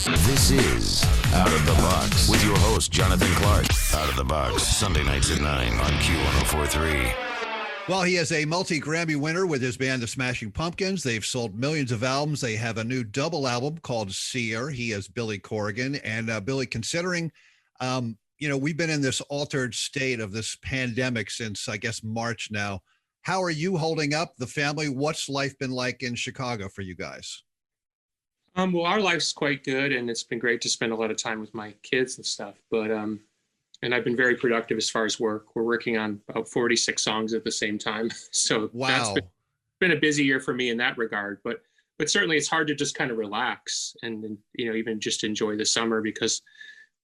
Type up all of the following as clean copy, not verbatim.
This is Out of the Box with your host, Jonathan Clark. Out of the Box, Sunday nights at 9 on Q1043. Well, he is a multi-Grammy winner with his band, The Smashing Pumpkins. They've sold millions of albums. They have a new double album called Seer. He is Billy Corgan. And Billy, considering, we've been in this altered state of this pandemic since, I guess, March now. How are you holding up, the family? What's life been like in Chicago for you guys? Well, our life's quite good, and it's been great to spend a lot of time with my kids and stuff. But and I've been very productive as far as work. We're working on about 46 songs at the same time. So wow, that's been a busy year for me in that regard. But certainly it's hard to just kind of relax and even just enjoy the summer, because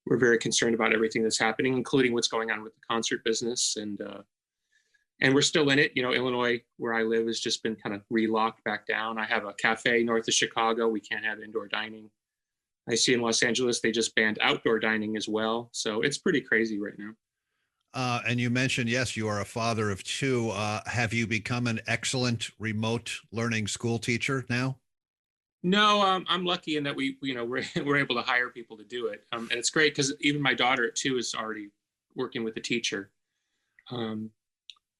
we're very concerned about everything that's happening, including what's going on with the concert business. And we're still in it. Illinois, where I live, has just been kind of relocked back down. I have a cafe north of Chicago. We can't have indoor dining. I see in Los Angeles, they just banned outdoor dining as well. So it's pretty crazy right now. And you mentioned, yes, you are a father of two. Have you become an excellent remote learning school teacher now? No, I'm lucky in that we're able to hire people to do it. And it's great because even my daughter at 2 is already working with a teacher.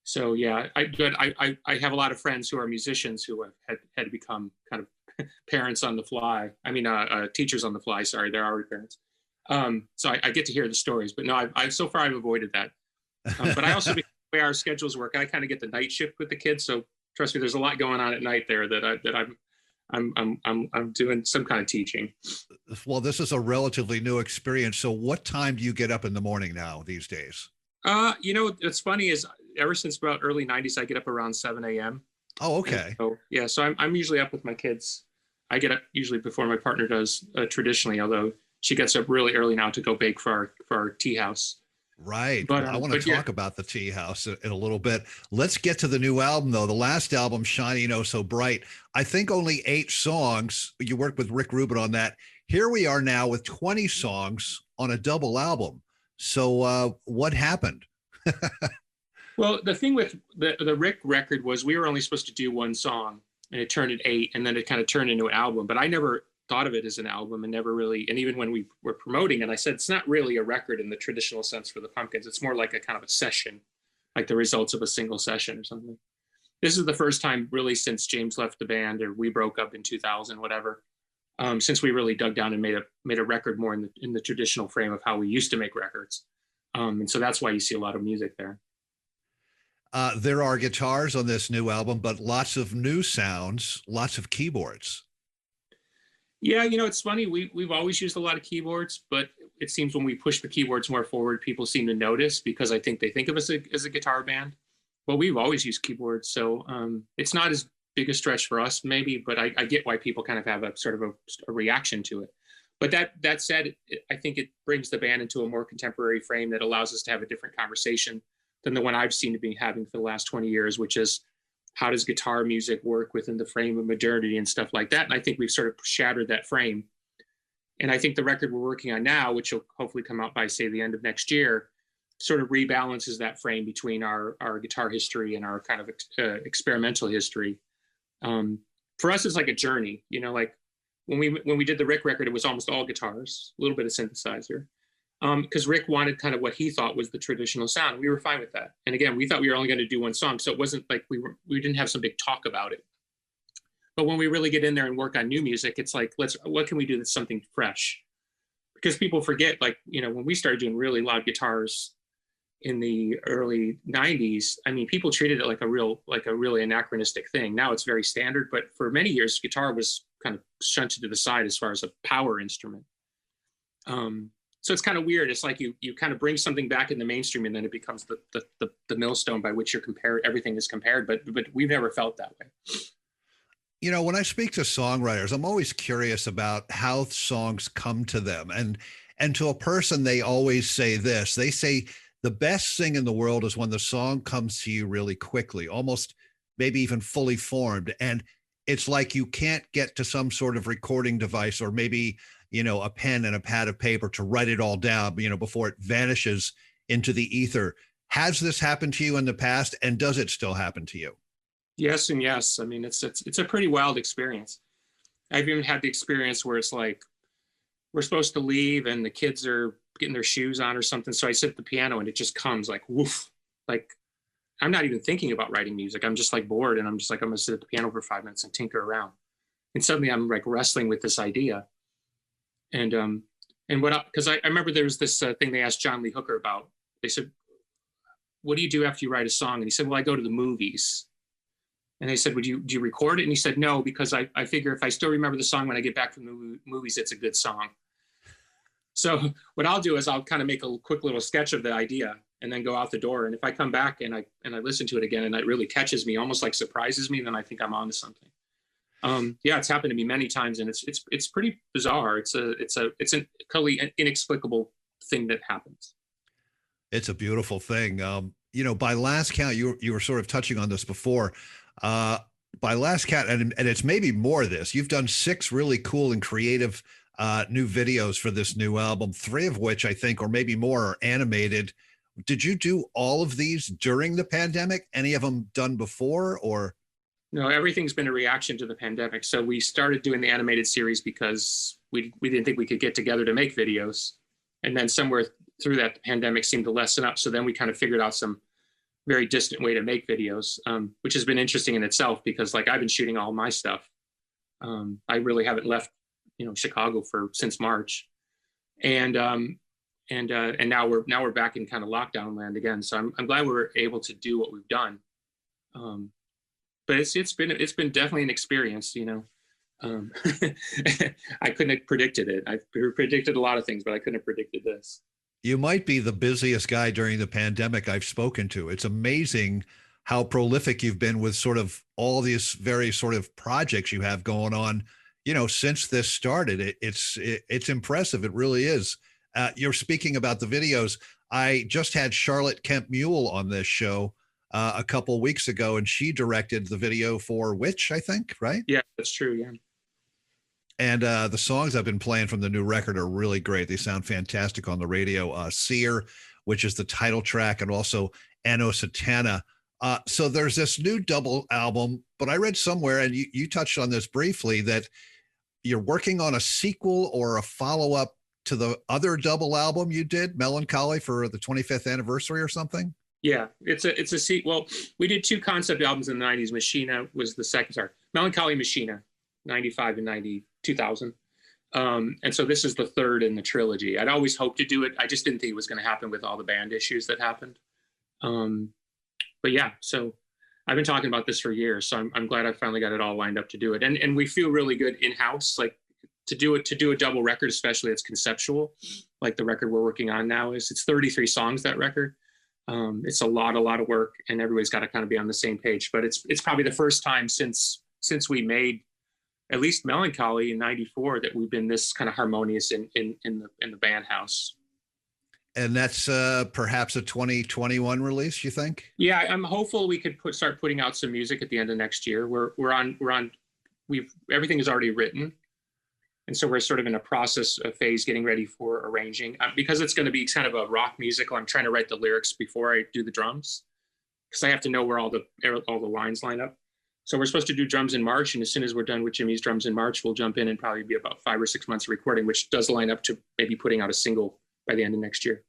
So yeah, I have a lot of friends who are musicians who have had to become kind of parents on the fly. I mean, teachers on the fly. Sorry, they're already parents. So I get to hear the stories, but no, I've so far I've avoided that. But I also, the way our schedules work, I kind of get the night shift with the kids. So trust me, there's a lot going on at night there that I'm doing some kind of teaching. Well, this is a relatively new experience. So what time do you get up in the morning now these days? What's funny is ever since about early 90s, I get up around 7 a.m. Oh, okay. So I'm usually up with my kids. I get up usually before my partner does, traditionally, although she gets up really early now to go bake for our tea house. Right. But I want to talk about the tea house in a little bit. Let's get to the new album, though. The last album, Shining Oh So Bright, I think only 8 songs. You worked with Rick Rubin on that. Here we are now with 20 songs on a double album. So what happened? Well, the thing with the Rick record was we were only supposed to do 1 song, and it turned into 8, and then it kind of turned into an album. But I never thought of it as an album, and never really. And even when we were promoting it, I said it's not really a record in the traditional sense for the Pumpkins. It's more like a kind of a session, like the results of a single session or something. This is the first time really since James left the band, or we broke up in 2000, whatever. Since we really dug down and made a record more in the traditional frame of how we used to make records. And so that's why you see a lot of music there. There are guitars on this new album, but lots of new sounds, lots of keyboards. Yeah, it's funny. We've always used a lot of keyboards, but it seems when we push the keyboards more forward, people seem to notice, because I think they think of us as a guitar band. Well, we've always used keyboards, so it's not as big a stretch for us, maybe, but I get why people kind of have a sort of a reaction to it. But that said, I think it brings the band into a more contemporary frame that allows us to have a different conversation than the one I've seen to be having for the last 20 years, which is how does guitar music work within the frame of modernity and stuff like that. And I think we've sort of shattered that frame. And I think the record we're working on now, which will hopefully come out by, say, the end of next year, sort of rebalances that frame between our guitar history and our kind of experimental history. For us, it's like a journey, like when we did the Rick record, it was almost all guitars, a little bit of synthesizer. Because Rick wanted kind of what he thought was the traditional sound. We were fine with that. And again, we thought we were only going to do 1 song. So it wasn't like we didn't have some big talk about it. But when we really get in there and work on new music, it's like, what can we do that's something fresh? Because people forget, when we started doing really loud guitars in the early 90s, I mean, people treated it like a really anachronistic thing. Now it's very standard, but for many years, guitar was kind of shunted to the side as far as a power instrument. So it's kind of weird. It's like you kind of bring something back in the mainstream, and then it becomes the millstone by which everything is compared. But we've never felt that way. When I speak to songwriters, I'm always curious about how songs come to them. And to a person, they always say this. They say the best thing in the world is when the song comes to you really quickly, almost maybe even fully formed. And it's like you can't get to some sort of recording device, or maybe a pen and a pad of paper to write it all down, before it vanishes into the ether. Has this happened to you in the past, and does it still happen to you? Yes and yes. I mean, it's a pretty wild experience. I've even had the experience where it's like, we're supposed to leave and the kids are getting their shoes on or something. So I sit at the piano and it just comes like, woof, like I'm not even thinking about writing music. I'm just like bored. And I'm just like, I'm gonna sit at the piano for 5 minutes and tinker around. And suddenly I'm like wrestling with this idea. And because I remember there was this thing they asked John Lee Hooker about. They said, what do you do after you write a song? And he said, well, I go to the movies. And they said, do you record it? And he said, no, because I figure if I still remember the song when I get back from the movies, it's a good song. So what I'll do is I'll kind of make a quick little sketch of the idea and then go out the door. And if I come back and I listen to it again and it really catches me, almost like surprises me, then I think I'm onto something. Yeah, it's happened to me many times, and it's pretty bizarre. It's a totally inexplicable thing that happens. It's a beautiful thing. By last count, you were sort of touching on this before. By last count, and it's maybe more of this, you've done 6 really cool and creative new videos for this new album, 3 of which I think, or maybe more, are animated. Did you do all of these during the pandemic? Any of them done before, or? No, everything's been a reaction to the pandemic. So we started doing the animated series because we didn't think we could get together to make videos. And then somewhere through that, the pandemic seemed to lessen up. So then we kind of figured out some very distant way to make videos, which has been interesting in itself because like I've been shooting all my stuff. I really haven't left, Chicago since March. And now we're back in kind of lockdown land again. So I'm glad we were able to do what we've done. But it's been definitely an experience, I couldn't have predicted it. I predicted a lot of things, but I couldn't have predicted this. You might be the busiest guy during the pandemic I've spoken to. It's amazing how prolific you've been with sort of all these various sort of projects you have going on, since this started. It's impressive. It really is. You're speaking about the videos. I just had Charlotte Kemp Mule on this show a couple of weeks ago, and she directed the video for Witch, I think, right? Yeah, that's true. Yeah. And the songs I've been playing from the new record are really great. They sound fantastic on the radio. Seer, which is the title track, and also Anno Satana. So there's this new double album, but I read somewhere, and you touched on this briefly, that you're working on a sequel or a follow-up to the other double album you did, Melancholy, for the 25th anniversary or something? Yeah, it's a sequel. Well, we did 2 concept albums in the 90s. Machina was the second, Melancholy, Machina, 95 and 2000. And so this is the third in the trilogy. I'd always hoped to do it. I just didn't think it was going to happen with all the band issues that happened. But yeah, so I've been talking about this for years. So I'm glad I finally got it all lined up to do it. And we feel really good in-house, like to do a double record, especially it's conceptual, like the record we're working on now it's 33 songs, that record. It's a lot of work, and everybody's got to kind of be on the same page. But it's probably the first time since we made at least Melancholy in '94 that we've been this kind of harmonious in the band house. And that's perhaps a 2021 release, you think? Yeah, I'm hopeful we could start putting out some music at the end of next year. Everything is already written. And so we're sort of in a phase getting ready for arranging. Because it's going to be kind of a rock musical, I'm trying to write the lyrics before I do the drums, because I have to know where all the lines line up. So we're supposed to do drums in March, and as soon as we're done with Jimmy's drums in March, we'll jump in and probably be about 5 or 6 months of recording, which does line up to maybe putting out a single by the end of next year.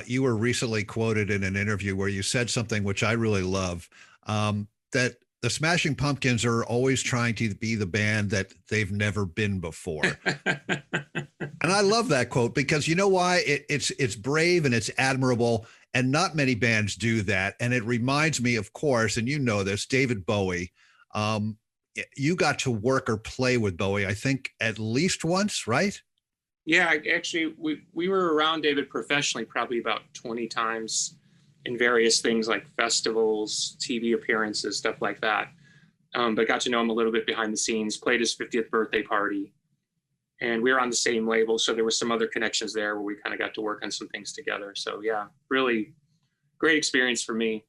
You were recently quoted in an interview where you said something which I really love, that the Smashing Pumpkins are always trying to be the band that they've never been before. And I love that quote because you know why? It's brave and it's admirable, and not many bands do that. And it reminds me, of course, and you know this, David Bowie. You got to work or play with Bowie, I think, at least once, right? Yeah, actually, we were around David professionally probably about 20 times in various things like festivals, TV appearances, stuff like that. But got to know him a little bit behind the scenes, played his 50th birthday party. And we were on the same label, so there was some other connections there where we kind of got to work on some things together. So yeah, really great experience for me.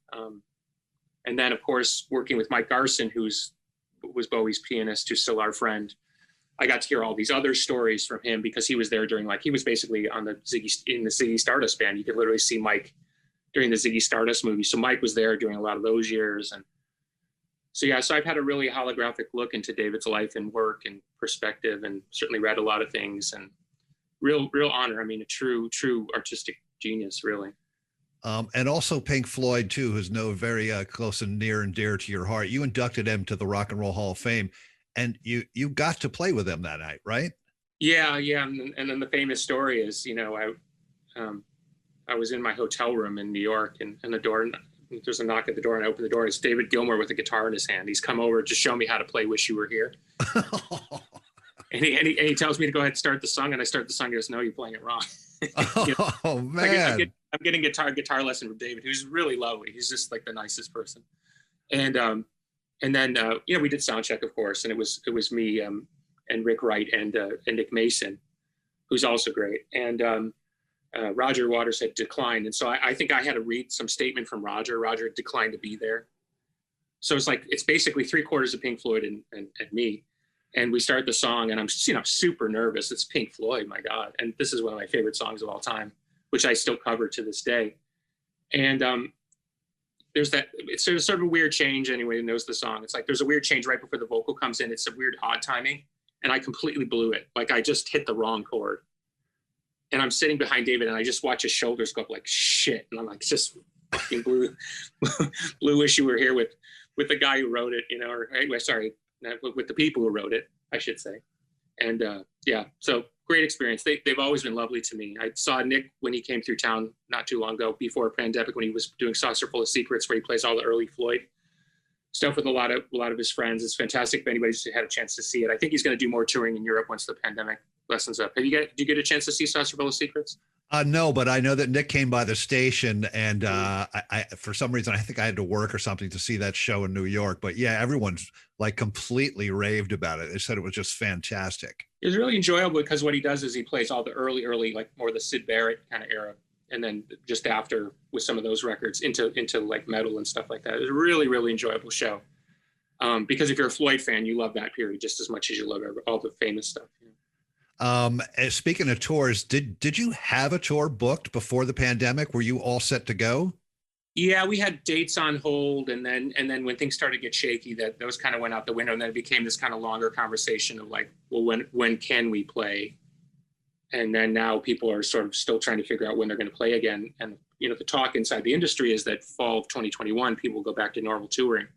And then, of course, working with Mike Garson, who was Bowie's pianist, who's still our friend. I got to hear all these other stories from him because he was there during, he was basically in the Ziggy Stardust band. You could literally see Mike during the Ziggy Stardust movie. So Mike was there during a lot of those years. And so, yeah, so I've had a really holographic look into David's life and work and perspective, and certainly read a lot of things. And real honor. I mean, a true artistic genius, really. And also Pink Floyd too, who's no very close and near and dear to your heart. You inducted him to the Rock and Roll Hall of Fame, and you got to play with him that night, right? Yeah. And then the famous story is, I was in my hotel room in New York, and the door, there's a knock at the door, and I open the door. It's David Gilmour with a guitar in his hand. He's come over to show me how to play "Wish You Were Here," and he tells me to go ahead and start the song, and I start the song. He goes, "No, you're playing it wrong." Oh man! I'm getting guitar lesson from David, who's really lovely. He's just like the nicest person. And then we did sound check, of course, and it was me and Rick Wright and Nick Mason, who's also great. And Roger Waters had declined, and so I think I had to read some statement from Roger. Roger declined to be there, so it's basically 3/4 of Pink Floyd and me. And we start the song, and I'm super nervous. It's Pink Floyd, my God, and this is one of my favorite songs of all time, which I still cover to this day. And it's sort of a weird change. Anyway, who knows the song? It's like there's a weird change right before the vocal comes in. It's a weird odd timing, and I completely blew it. Like I just hit the wrong chord. And I'm sitting behind David, and I just watch his shoulders go up like shit. And I'm like, just fucking blew "Wish You Were Here" with the guy who wrote it, or anyway, sorry, with the people who wrote it, I should say. And so great experience. They've always been lovely to me. I saw Nick when he came through town not too long ago, before a pandemic, when he was doing Saucer Full of Secrets, where he plays all the early Floyd stuff with a lot of his friends. It's fantastic if anybody's had a chance to see it. I think he's going to do more touring in Europe once the pandemic lessens up. Did you get a chance to see Saucer Full of Secrets? No, but I know that Nick came by the station, and I for some reason I think I had to work or something to see that show in New York. But yeah, everyone's like completely raved about it. They said it was just fantastic. It was really enjoyable because what he does is he plays all the early, like more the Syd Barrett kind of era, and then just after with some of those records into like metal and stuff like that. It was a really, really enjoyable show. Because if you're a Floyd fan, you love that period just as much as you love all the famous stuff. Speaking of tours, did you have a tour booked before the pandemic? Were you all set to go? Yeah, we had dates on hold, and then when things started to get shaky, those kind of went out the window, and then it became this kind of longer conversation of like, well, when can we play? And then now people are sort of still trying to figure out when they're going to play again. And the talk inside the industry is that fall of 2021, people will go back to normal touring.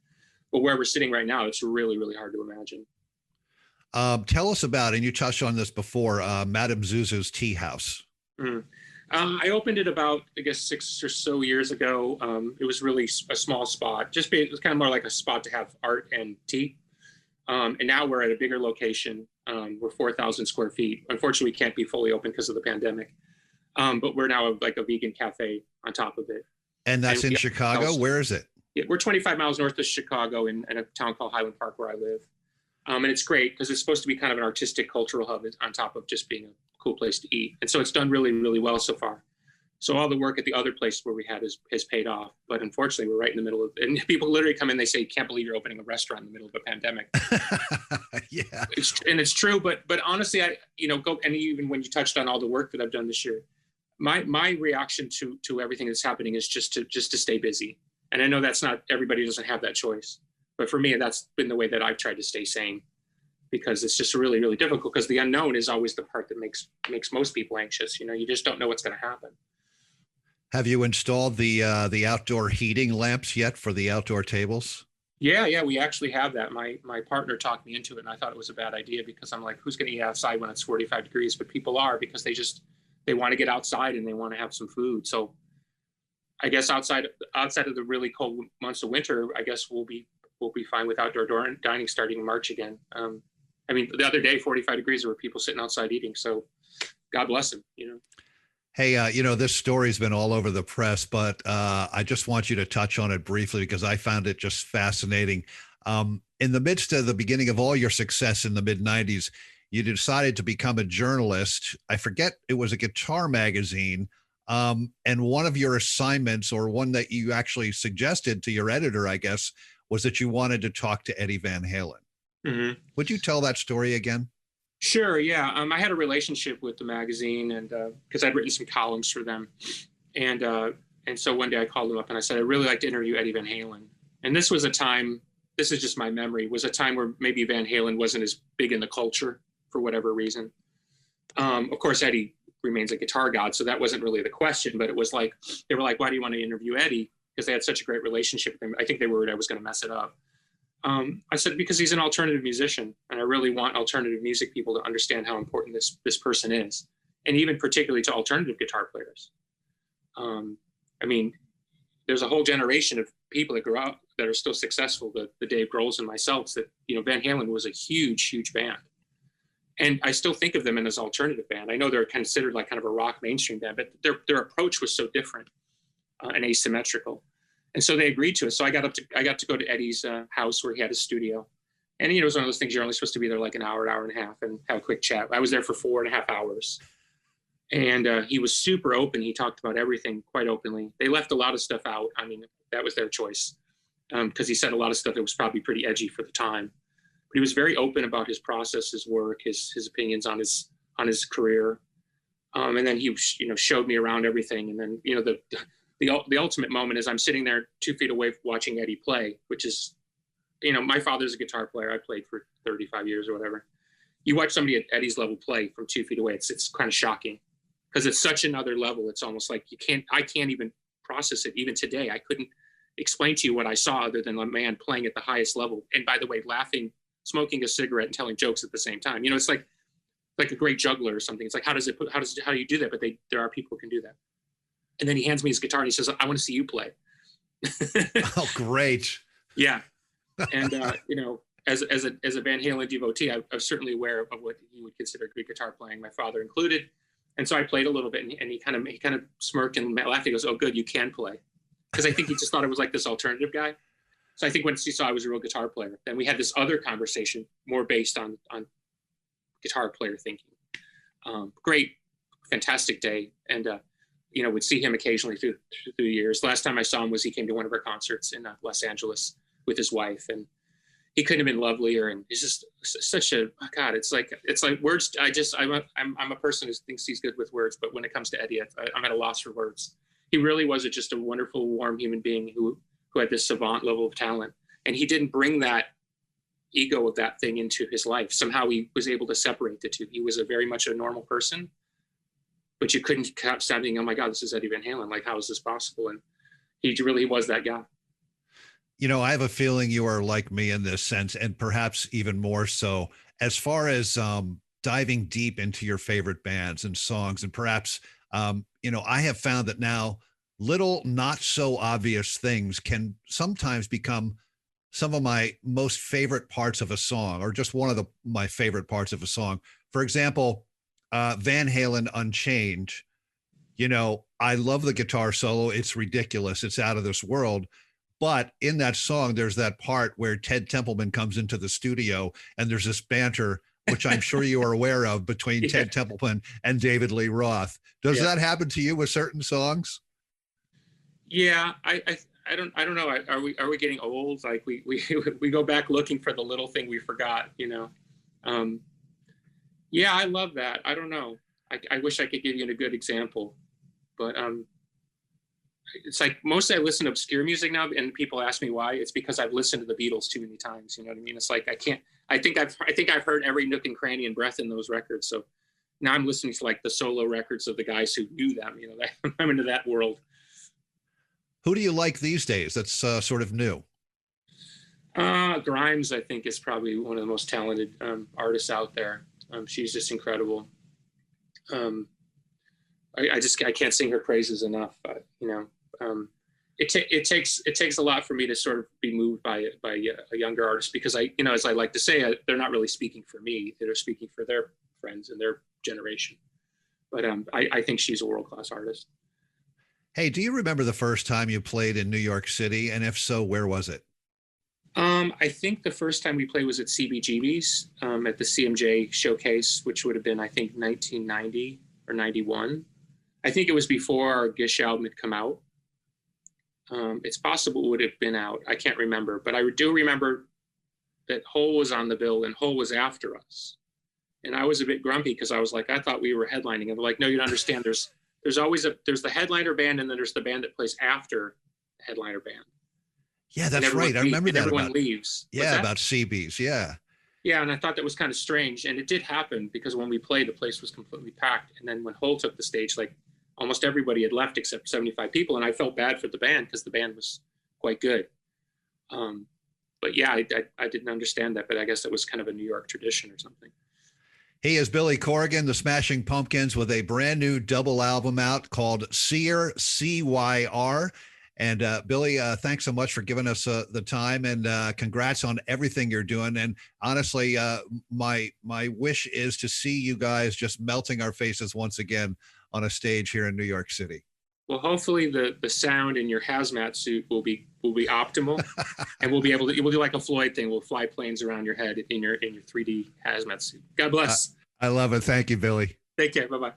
But where we're sitting right now, it's really, really hard to imagine. Tell us about, and you touched on this before, Madame Zuzu's Tea House. Mm. I opened it about, I guess, 6 or so years ago. It was really a small spot. It was kind of more like a spot to have art and tea. And now we're at a bigger location. We're 4,000 square feet. Unfortunately, we can't be fully open because of the pandemic. But we're now like a vegan cafe on top of it. And that's in Chicago? Where is it? Yeah, we're 25 miles north of Chicago in a town called Highland Park, where I live. And it's great because it's supposed to be kind of an artistic cultural hub on top of just being a cool place to eat. And so it's done really, really well so far. So all the work at the other place where we had has paid off. But unfortunately, we're right in the middle of it. And people literally come in, they say, can't believe you're opening a restaurant in the middle of a pandemic. Yeah. It's true. But honestly, and even when you touched on all the work that I've done this year, my reaction to everything that's happening is just to stay busy. And I know that's not, everybody doesn't have that choice. But for me, that's been the way that I've tried to stay sane, because it's just really, really difficult, because the unknown is always the part that makes most people anxious. You just don't know what's going to happen. Have you installed the outdoor heating lamps yet for the outdoor tables? Yeah, we actually have that. My partner talked me into it, and I thought it was a bad idea, because I'm like, who's going to eat outside when it's 45 degrees? But people are, because they want to get outside and they want to have some food. So I guess outside of the really cold months of winter, I guess we'll be fine with outdoor dining starting in March again. The other day, 45 degrees, there were people sitting outside eating. So God bless them, Hey, this story's been all over the press, but I just want you to touch on it briefly, because I found it just fascinating. In the midst of the beginning of all your success in the mid-90s, you decided to become a journalist. I forget, it was a guitar magazine. And one of your assignments, or one that you actually suggested to your editor, I guess, was that you wanted to talk to Eddie Van Halen. Mm-hmm. Would you tell that story again? Sure, yeah. I had a relationship with the magazine, and because I'd written some columns for them. And so one day I called them up and I said, I'd really like to interview Eddie Van Halen. And this was a time, this is just my memory, was a time where maybe Van Halen wasn't as big in the culture for whatever reason. Of course, Eddie remains a guitar god, so that wasn't really the question, but it was like, they were like, why do you want to interview Eddie? Because they had such a great relationship with him. I think they were worried I was going to mess it up. I said, because he's an alternative musician, and I really want alternative music people to understand how important this person is, and even particularly to alternative guitar players. I mean, there's a whole generation of people that grew up that are still successful, the Dave Grohls and myself, that, you know, Van Halen was a huge, huge band. And I still think of them as an alternative band. I know they're considered like kind of a rock mainstream band, but their approach was so different and asymmetrical. And so they agreed to it. So I got to go to Eddie's house where he had a studio. And, you know, it was one of those things, you're only supposed to be there like an hour and a half and have a quick chat. I was there for 4.5 hours. And he was super open. He talked about everything quite openly. They left a lot of stuff out. I mean, that was their choice, because he said a lot of stuff that was probably pretty edgy for the time. But he was very open about his process, his work, his opinions on his career. And then he, you know, showed me around everything. And then, you know, the ultimate moment is I'm sitting there 2 feet away watching Eddie play, which is, you know, my father's a guitar player. I played for 35 years or whatever. You watch somebody at Eddie's level play from 2 feet away, it's kind of shocking, because it's such another level. It's almost like I can't even process it. Even today, I couldn't explain to you what I saw other than a man playing at the highest level. And by the way, laughing, smoking a cigarette and telling jokes at the same time. You know, it's like a great juggler or something. It's like, how do you do that? But there are people who can do that. And then he hands me his guitar and he says, I want to see you play. Oh, great. Yeah. And, you know, as a Van Halen devotee, I was certainly aware of what he would consider good guitar playing, my father included. And so I played a little bit, and he kind of smirked and laughed. He goes, "Oh, good, you can play," because I think he just thought I was like this alternative guy. So I think once he saw I was a real guitar player, then we had this other conversation more based on guitar player thinking. Great, fantastic day, and you know, would see him occasionally through the years. Last time I saw him was he came to one of our concerts in Los Angeles with his wife, and he couldn't have been lovelier. And he's just such a, oh God, it's like words. I'm a person who thinks he's good with words, but when it comes to Eddie, I'm at a loss for words. He really was just a wonderful, warm human being who had this savant level of talent. And he didn't bring that ego of that thing into his life. Somehow he was able to separate the two. He was very much a normal person, but you couldn't stop thinking, oh my God, this is Eddie Van Halen. Like, how is this possible? And he really was that guy. You know, I have a feeling you are like me in this sense, and perhaps even more so as far as diving deep into your favorite bands and songs. And perhaps, you know, I have found that now little not so obvious things can sometimes become some of my most favorite parts of a song, or just one of my favorite parts of a song. For example, Van Halen Unchained, you know, I love the guitar solo. It's ridiculous. It's out of this world. But in that song, there's that part where Ted Templeman comes into the studio and there's this banter, which I'm sure you are aware of, between Ted Templeman and David Lee Roth. Does that happen to you with certain songs? Yeah, I don't know. Are we getting old? Like we go back looking for the little thing we forgot, you know? Yeah, I love that. I don't know. I wish I could give you a good example, but it's like mostly I listen to obscure music now, and people ask me why. It's because I've listened to the Beatles too many times. You know what I mean? It's like I think I've heard every nook and cranny and breath in those records. So now I'm listening to like the solo records of the guys who knew them. You know, I'm into that world. Who do you like these days that's sort of new? Grimes, I think, is probably one of the most talented artists out there. She's just incredible. I can't sing her praises enough. You know, it takes a lot for me to sort of be moved by a younger artist, because you know, as I like to say, they're not really speaking for me. They're speaking for their friends and their generation. But I think she's a world-class artist. Hey, do you remember the first time you played in New York City? And if so, where was it? I think the first time we played was at CBGB's at the CMJ showcase, which would have been, I think, 1990 or 91. I think it was before our Gish album had come out. It's possible it would have been out. I can't remember, but I do remember that Hole was on the bill and Hole was after us. And I was a bit grumpy because I was like, I thought we were headlining. And they're like, no, you don't understand. There's always there's the headliner band, and then there's the band that plays after the headliner band. Yeah, that's right. I remember that. Everyone leaves. Yeah, about CBs. Yeah. Yeah, and I thought that was kind of strange. And it did happen because when we played, the place was completely packed. And then when Hole took the stage, like almost everybody had left except 75 people. And I felt bad for the band because the band was quite good. But yeah, I didn't understand that, but I guess it was kind of a New York tradition or something. He is Billy Corgan, the Smashing Pumpkins, with a brand new double album out called Cyr, CYR. And Billy, thanks so much for giving us the time, and congrats on everything you're doing. And honestly, my wish is to see you guys just melting our faces once again on a stage here in New York City. Well, hopefully the sound in your hazmat suit will be optimal, and we'll be like a Floyd thing. We'll fly planes around your head in your 3D hazmat suit. God bless. I love it. Thank you, Billy. Take care. Bye-bye.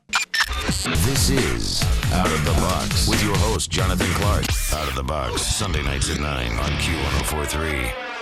This is Out of the Box with your host, Jonathan Clark. Out of the Box, Sunday nights at 9 on Q1043.